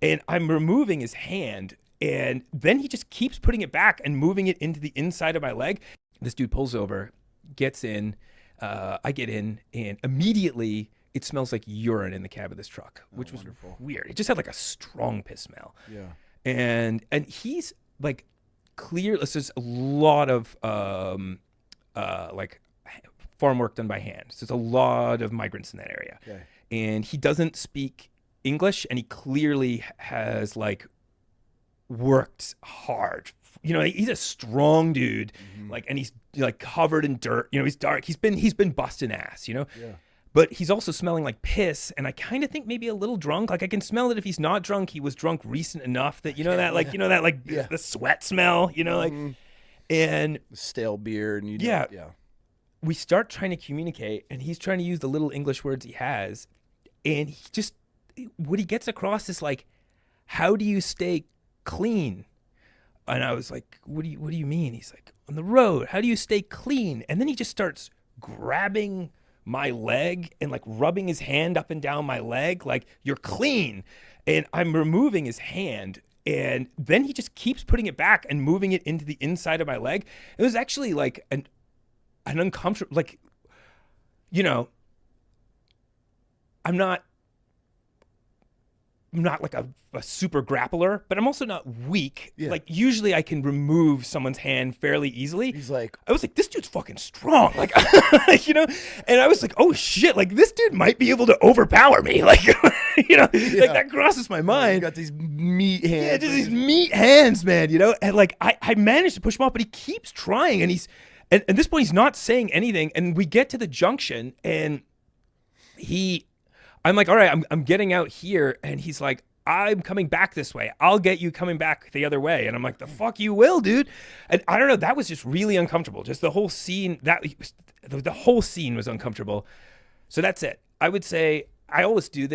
and I'm removing his hand, and then he just keeps putting it back and moving it into the inside of my leg. This dude pulls over, gets in, I get in, and immediately it smells like urine in the cab of this truck, which was wonderful. weird. It just had like a strong piss smell. Yeah. And he's like clear. This is a lot of like farm work done by hand. So there's a lot of migrants in that area. Okay. And he doesn't speak English, and he clearly has like worked hard. You know, he's a strong dude, like, and he's like covered in dirt. You know, he's dark. He's been busting ass. You know, Yeah. but he's also smelling like piss, and I kind of think maybe a little drunk. Like I can smell that if he's not drunk, he was drunk recent enough that Yeah. the sweat smell. You know, like, and Stale beer and Yeah. Yeah. we start trying to communicate, and he's trying to use the little English words he has, and he just what he gets across is like, how do you stay clean? And I was like, what do you mean? He's like, on the road, how do you stay clean? And then he just starts grabbing my leg and like rubbing his hand up and down my leg like, you're clean. And I'm removing his hand, and then he just keeps putting it back and moving it into the inside of my leg. It was actually like an uncomfortable, like, you know, I'm not like a super grappler, but I'm also not weak. Yeah. Like usually I can remove someone's hand fairly easily. He's like, I was like, this dude's fucking strong. Like, you know, and I was like, oh shit, like this dude might be able to overpower me. Like, you know, like that crosses my you mind. got these meat hands. Yeah, just these meat hands, man, you know? And like, I managed to push him off, but he keeps trying. And and at this point, he's not saying anything. And we get to the junction, and I'm like, all right, I'm getting out here. And he's like, I'm coming back this way. I'll get you coming back the other way. And I'm like, the fuck you will, dude. And I don't know. That was just really uncomfortable. Just the whole scene, the whole scene was uncomfortable. So that's it. I would say I always do